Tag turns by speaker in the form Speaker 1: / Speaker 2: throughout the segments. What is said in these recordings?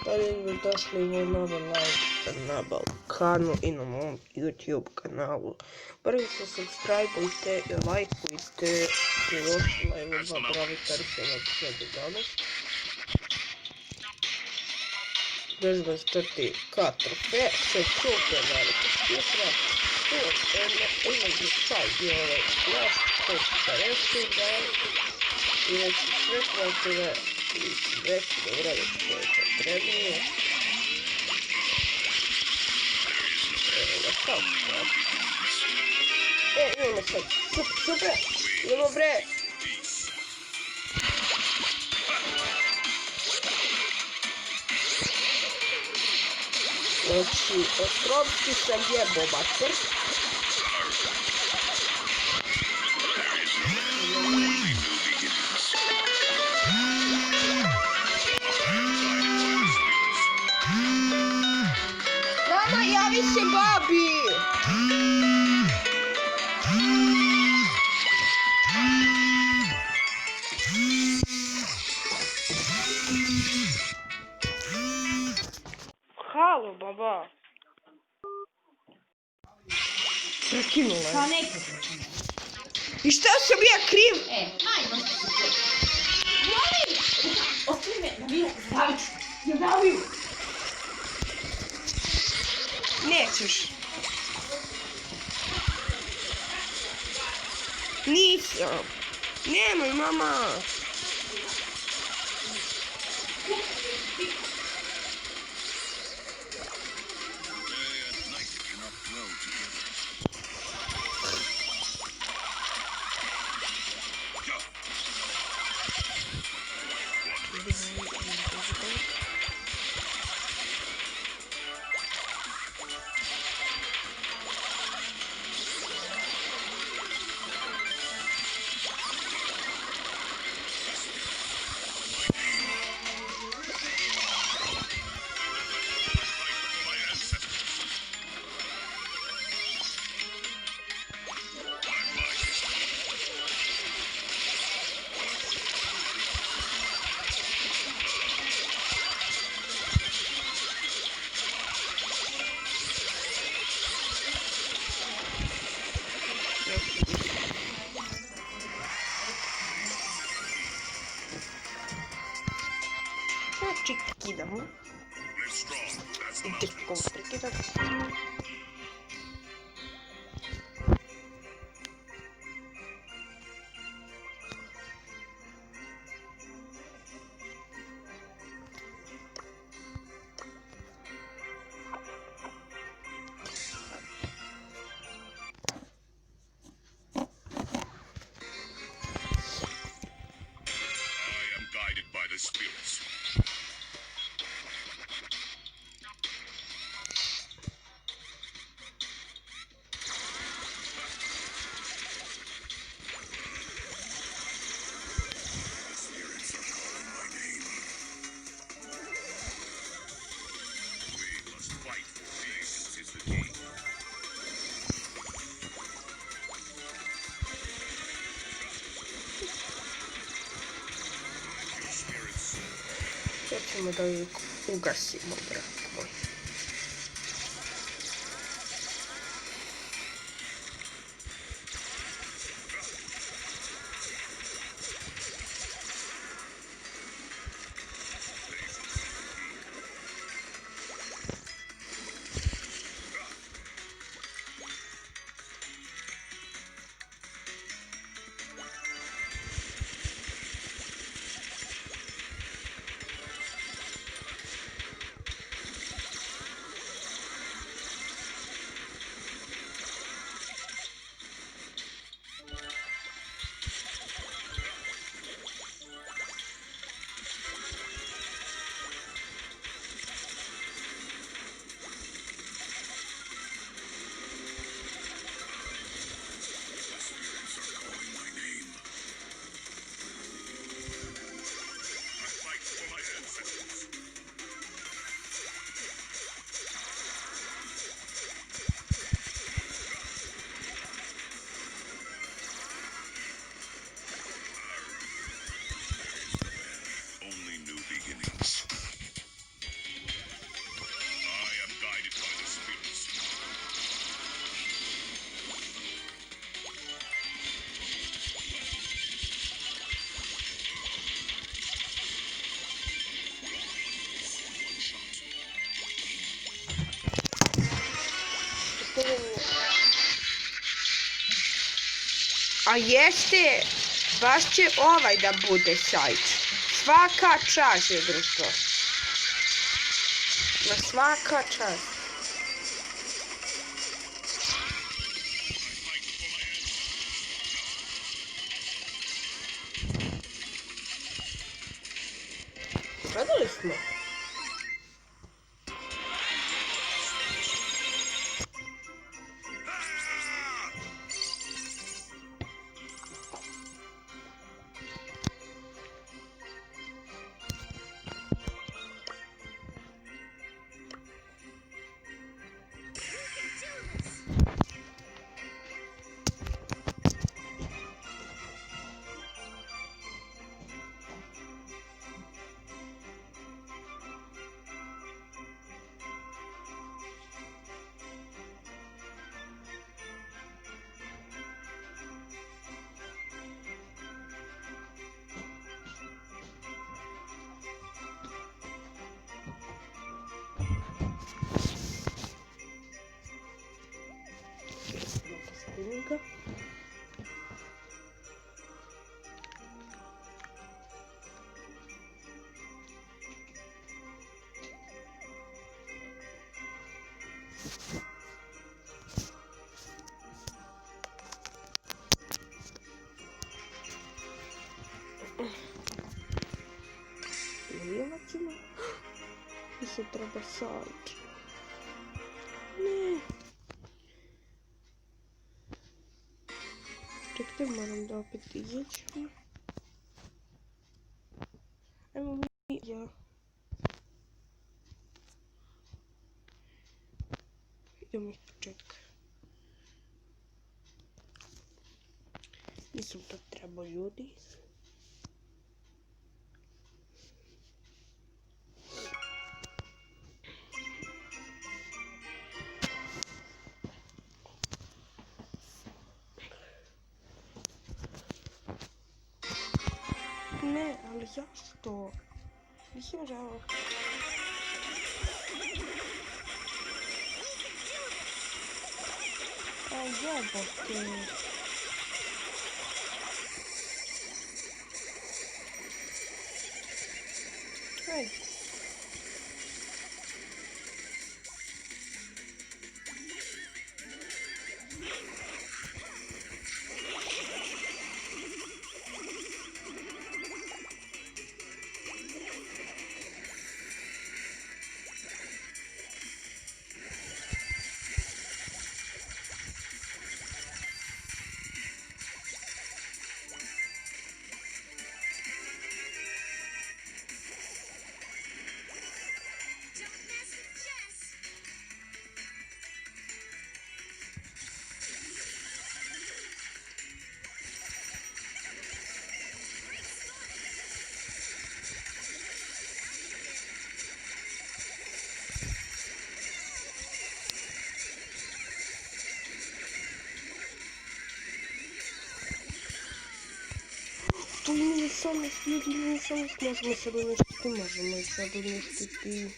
Speaker 1: Dobrodošli u novi live na Balkanu i na mom YouTube kanalu. Prvi se subscribeujte i lajkujte i još live-ova gravitarsima epizodu danas. Vežba strti K trofej, sve super velika cifra. Umeđu sad je ovaj flash kod 50 danas i već sve kreative i već dobraviti koje potrebuje. Evo ga kao što. Imamo sad, super, imamo bre! Znači, ostrovski sam jebo bater. Mama, javi se babi! Halo, baba. Prekinula je.
Speaker 2: Pa neka počne.
Speaker 1: I šta sam ja kriv?
Speaker 2: Ajmo. Javi! Ostavi me, nabiju. Javiju.
Speaker 1: Nećeš. Nisam. Nemoj, mama. Чик кидamo. I tako prekidati. Sad ćemo da ih ugasimo, brat moj. A jeste, baš će ovaj da bude sajt. Svaka čast je, društvo. Ma svaka čast. Gledali smo. Спиннинга. Леватина. Еще треба сайт. Не. Čekajte, moram da opet izađem. Ajmo mi, ja. Idemo ih početka. Nisam to trebao ljudi. Ne, ali zašto? Nisam žao. A jebote. Hej. To nije samo ljudi, nije samo možemo sad uništiti, možemo i sad uništiti.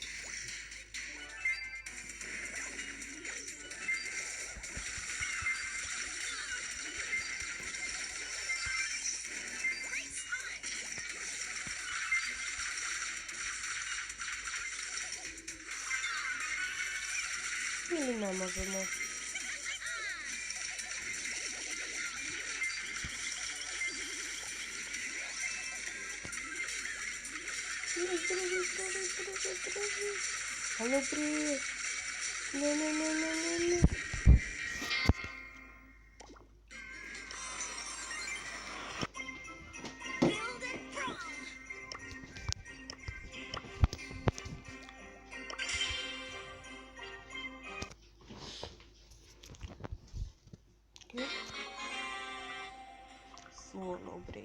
Speaker 1: Ili ne možemo. Halo bre. Ne. Solo bre.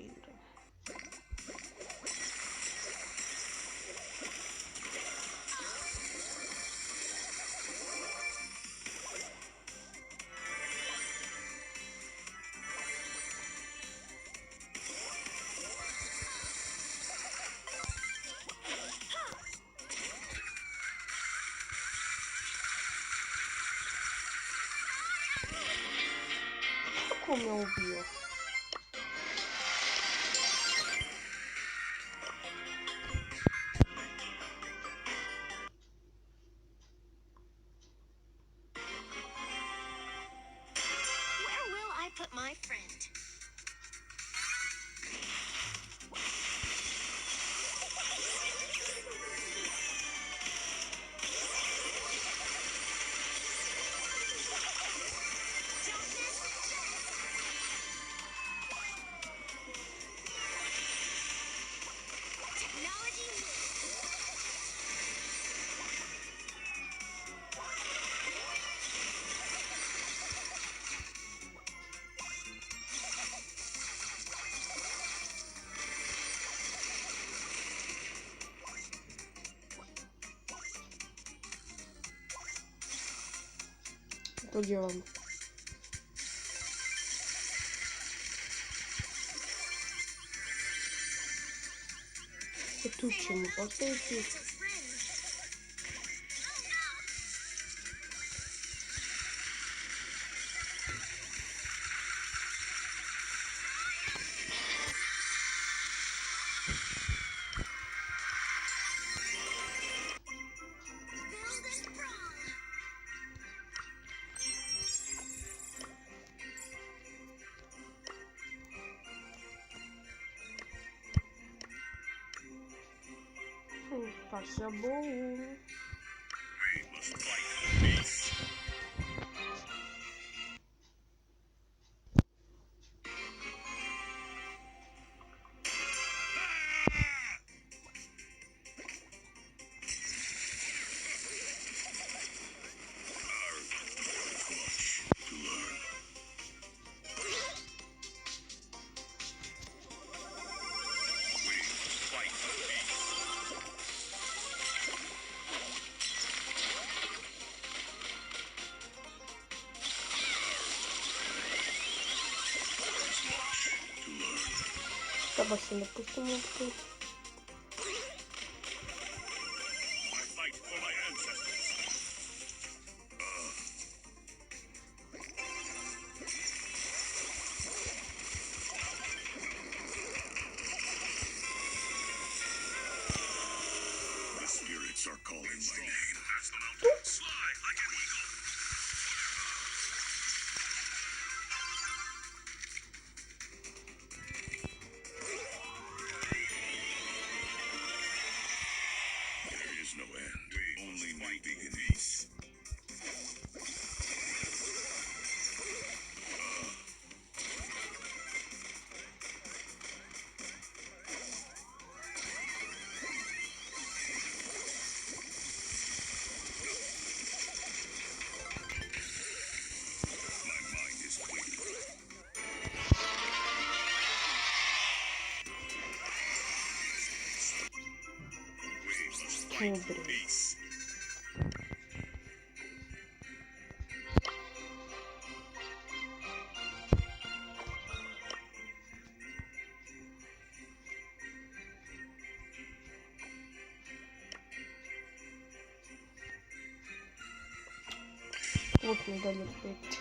Speaker 1: Kako me ubio? Что делаем? Тут чему поставить? Possible. Собаки, допустим, открыть. Добрый. Вот мы дали путь.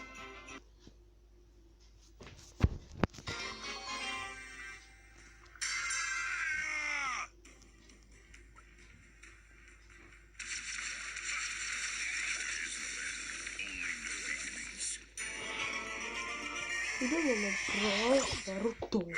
Speaker 1: Идем на просто руту.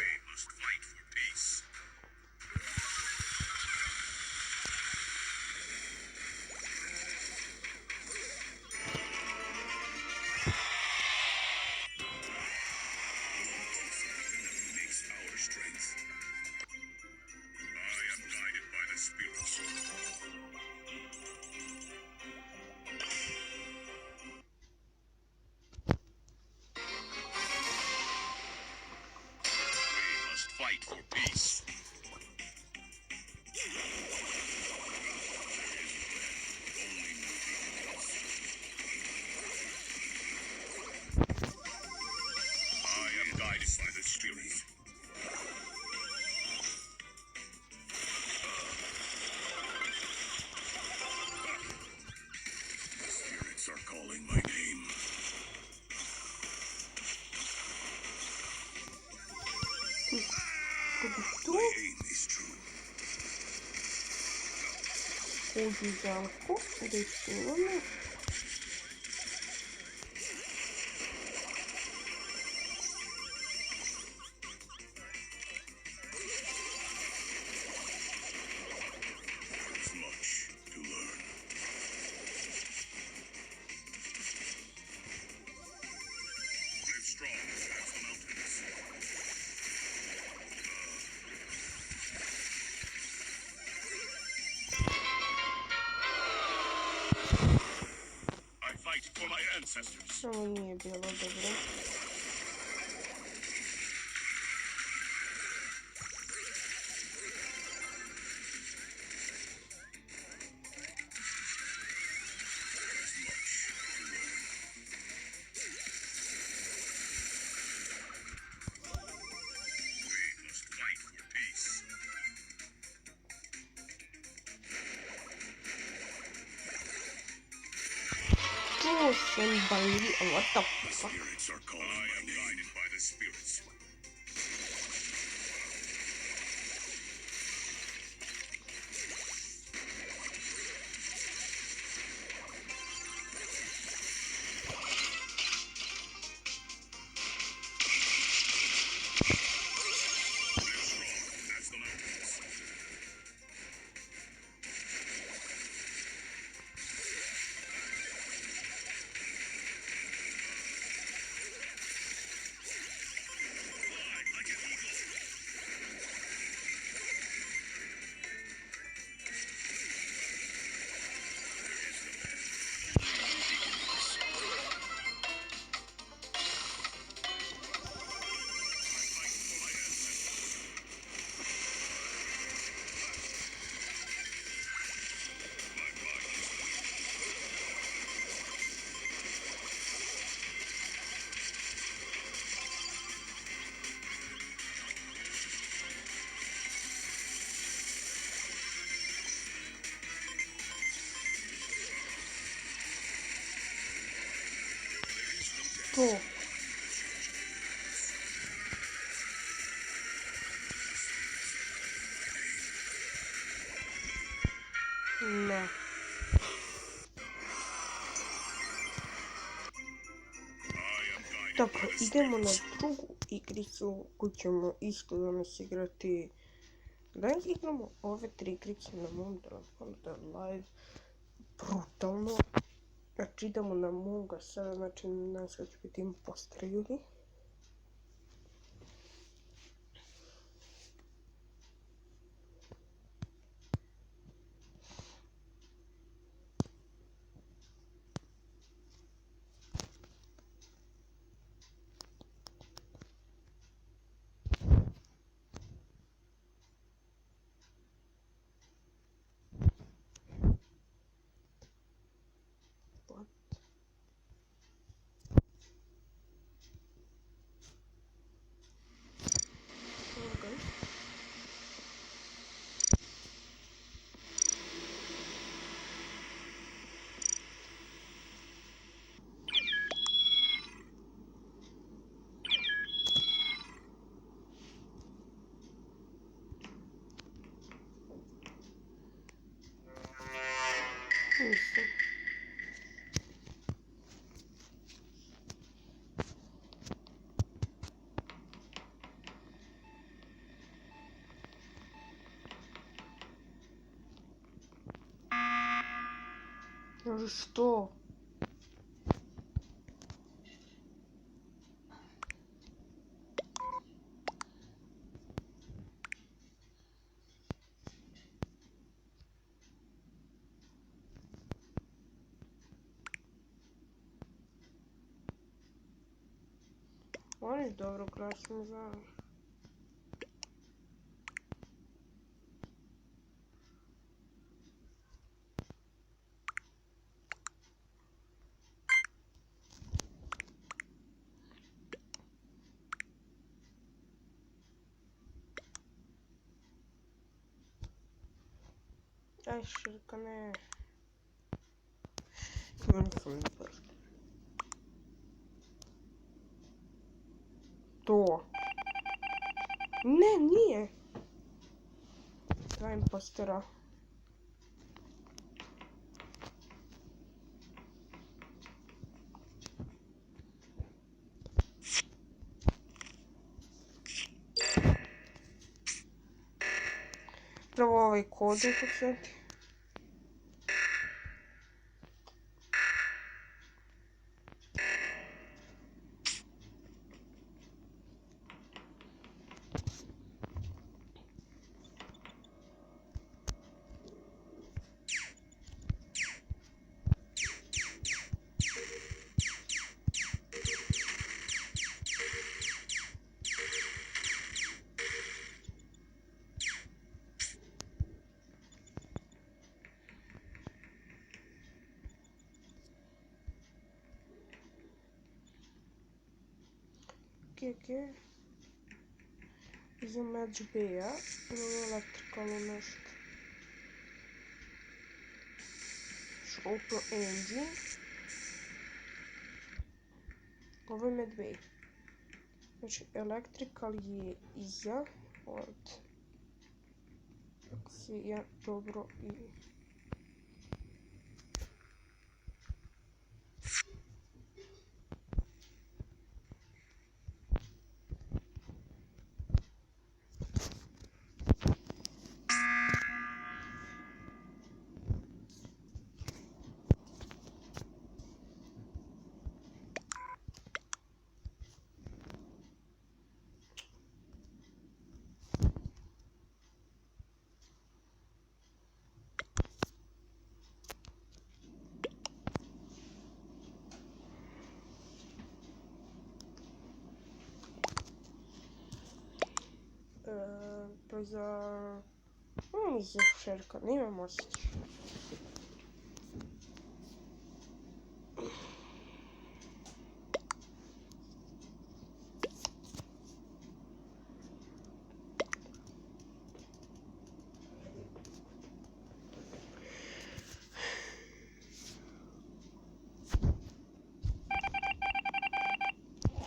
Speaker 1: Замку решила. Ovo nije bilo dobro. Somebody, what the fuck? To. Ne. Dobro, idemo na drugu igricu koju ćemo isto danas igrati. Danas igramo ove 3 igrice na mom telefonu, da je live brutalno. Znači idemo na Among Us sada, znači nas će biti imposter ljudi. Nisam. Ali što? Oni dobro krasno znaju. Aj širka, ne. To. Ne, nije. Dva impostera. Prvo ovaj kod ukucati. okej. Idem match B-a. Imamo elektrikalno nešto. Open engine. Ovo je med B. Znači, electrical je iza od akcija, dobro i... Pa za... Za šerka, nemam osjećaj.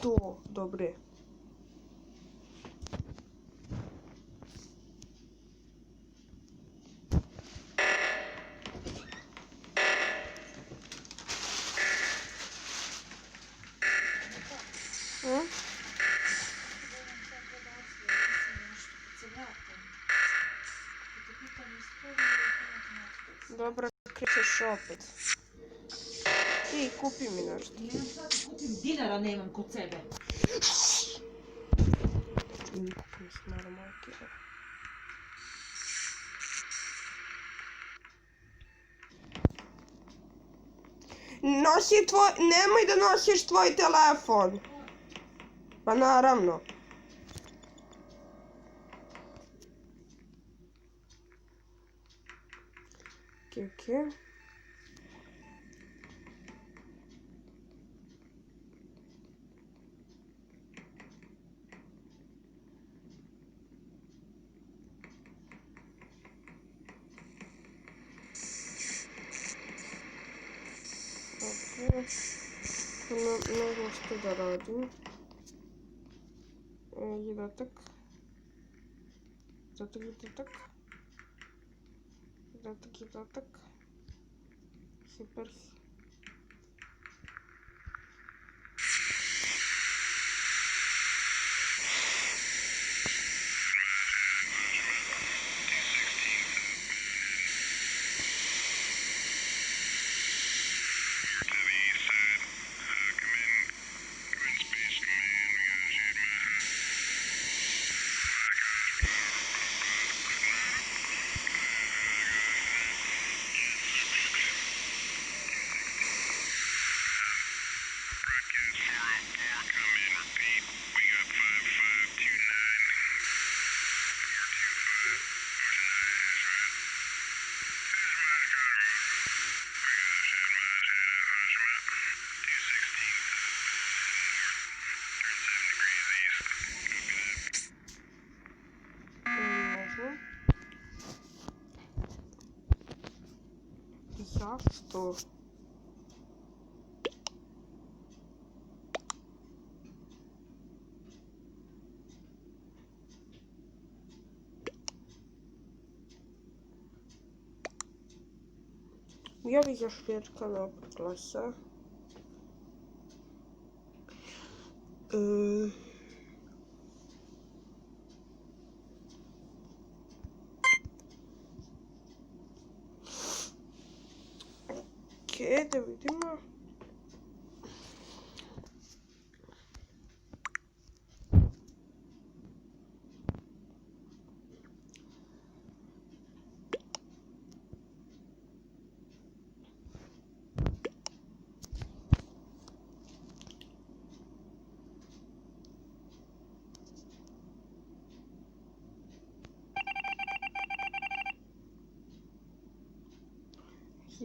Speaker 1: To, dobre. Dobro, krećeš opet. Ti, kupi mi nešto.
Speaker 2: Nemam šta ti kupim, dinara nemam kod sebe.
Speaker 1: Kupim se normalki. Nosi tvoj... Nemoj da nosiš tvoj telefon. Pa naravno. Okej. Ne znam što da radim. Zadatak. Super. Zašto? Ja bih još 5 kanala preklasa. Okej, da vidimo.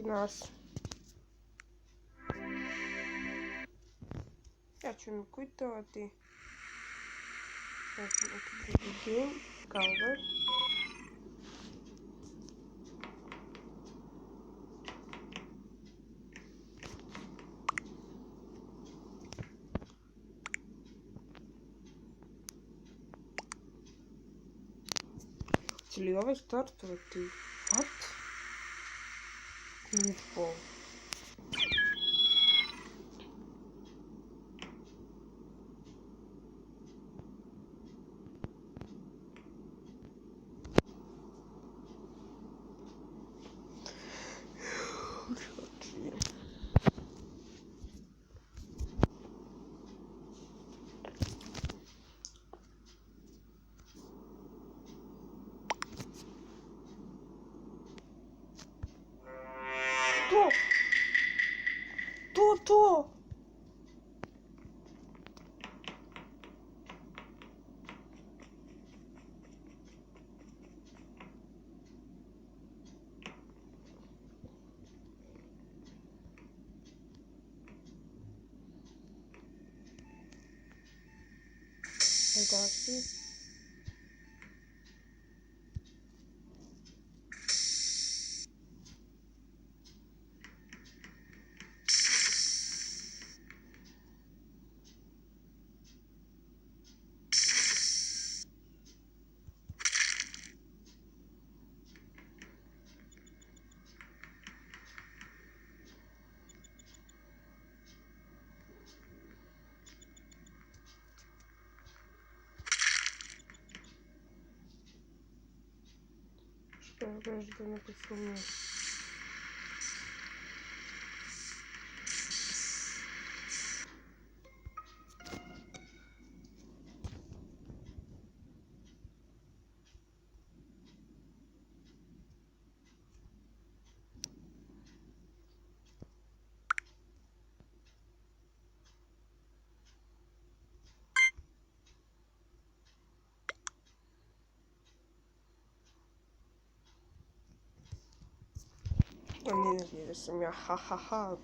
Speaker 1: Nas. Ja ću mi kvitovati. Gdje? Cover. Će li ovaj startovati? What? Info. To! Redakciji. Što je da ne posumnije. Ne vjerujem sam ja, ha ha ha.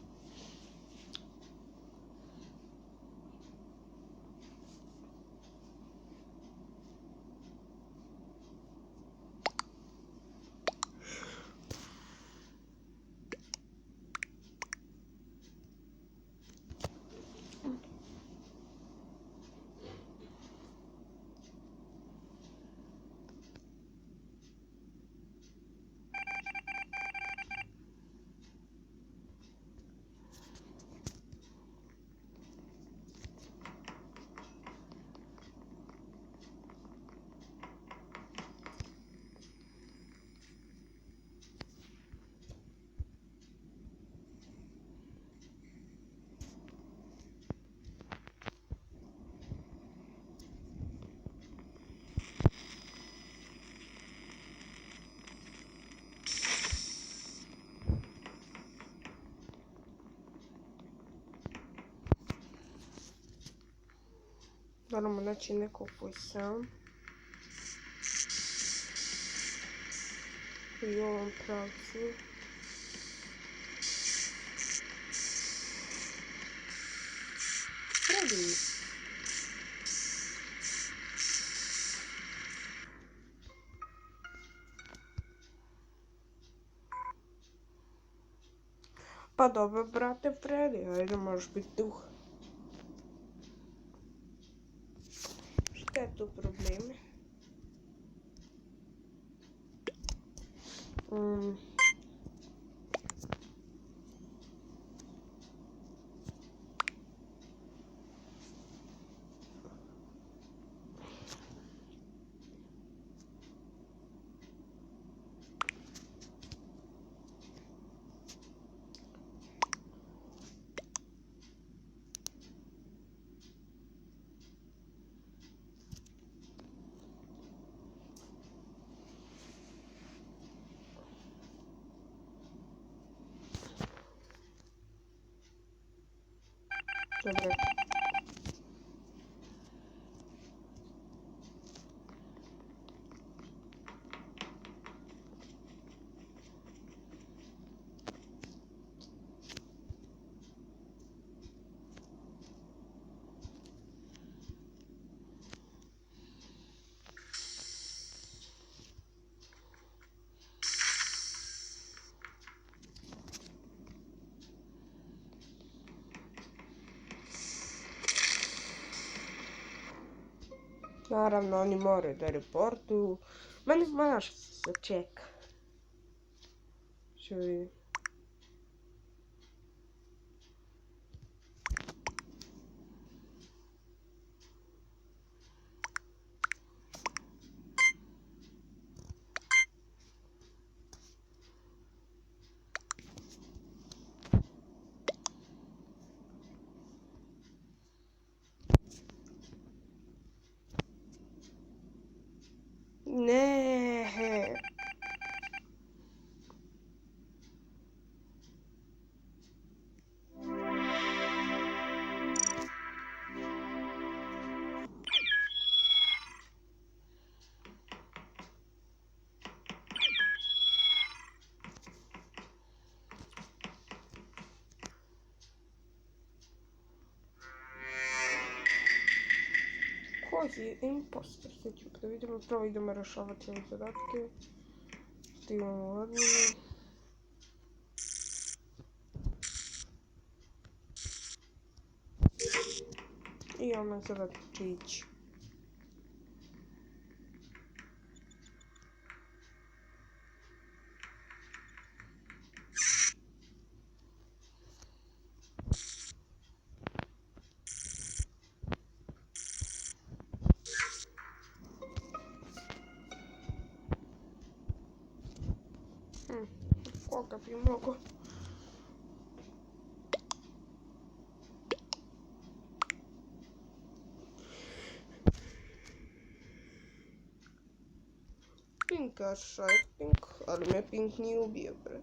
Speaker 1: Moramo naći neku posao. I u ovom pravcu. Predi. Pa dobro, brate Fredi, ajde, možeš biti duh. Šta je tu problem? Dobro. Naravno, oni moraju da reportuju. Mene moraš se čeka. Što vidim. Ne. Koji je impostor? Sad ću da vidimo. Prvo idemo rešavati ove zadatke. Stigamo u adminu. I ona sada će ići. Koga bi mogo? Pinkaša je Pink, ali me Pink nije ubio, bre.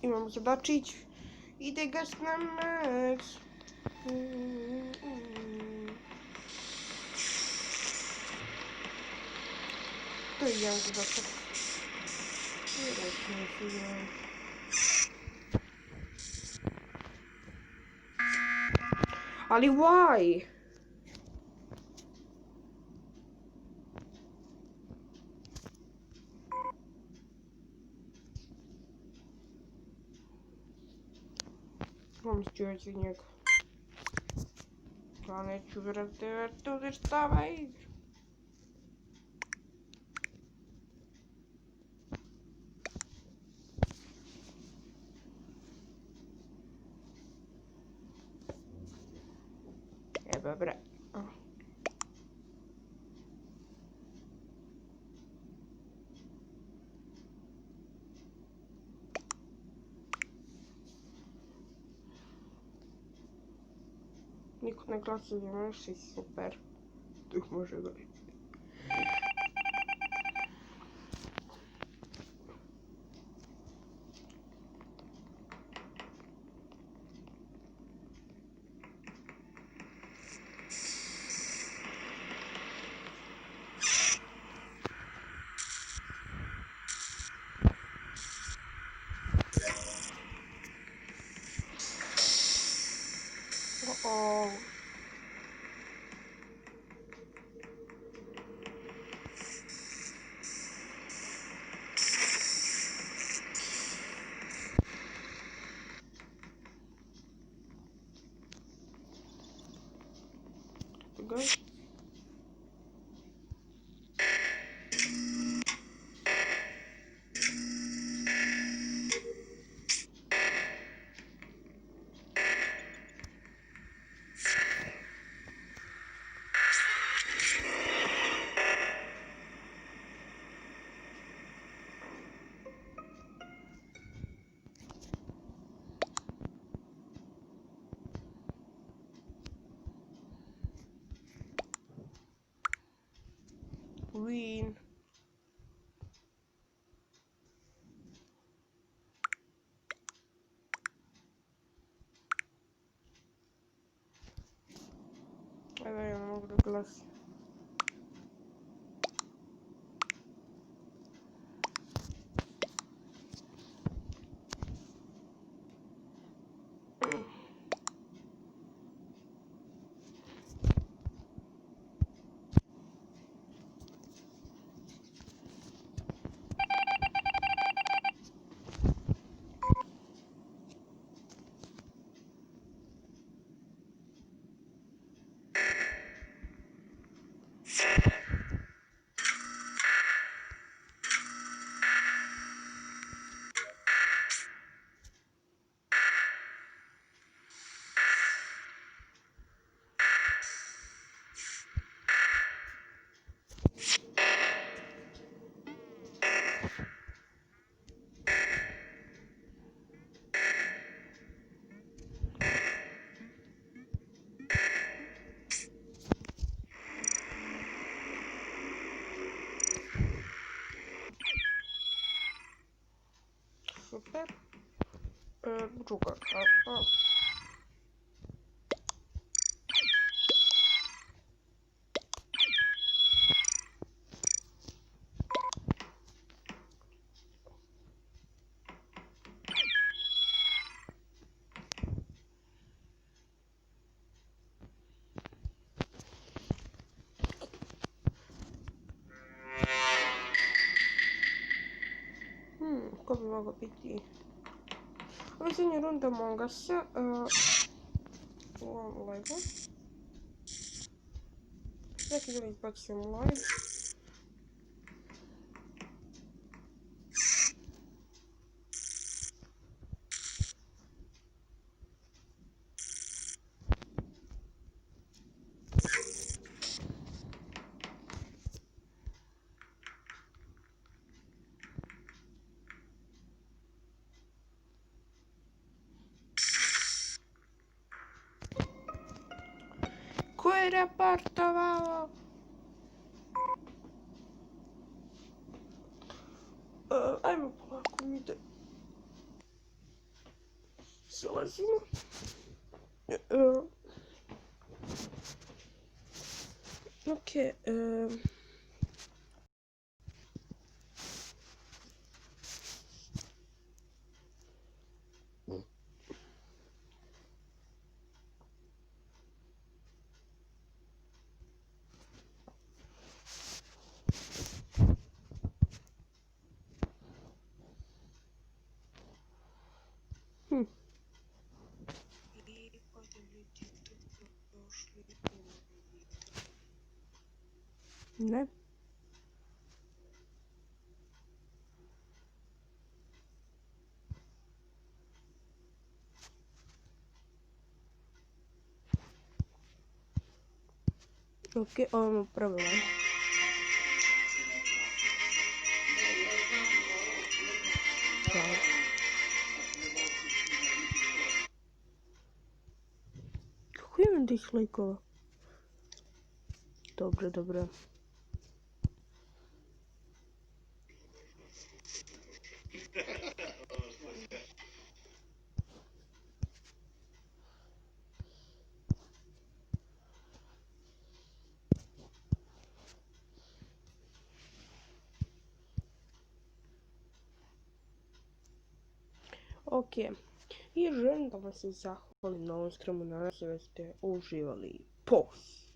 Speaker 1: Imamo zadačić. Ide gas na max. To je jedan zadatak. Ali why? Mam stjórać niego. Ale ciurate tu wystawaj. Dobra. Niko ne glasuje za nas i super. Tu ih može gledati. Oh. Go. Win. glasi. Super. Druga karta. Ko bi moglo biti? Ovo je zadnja runda Among Usa u ovom live-u. Neki da izbacim live. Ko je raportovao? Ajmo polako mi da zalazimo. Ok. Ne. Ok, ovo pravila. Kako imam tih lajkova? Dobro, dobro. Ok, i želim da vam se zahvalim na ovom streamu, nadam se da ste uživali. Pos!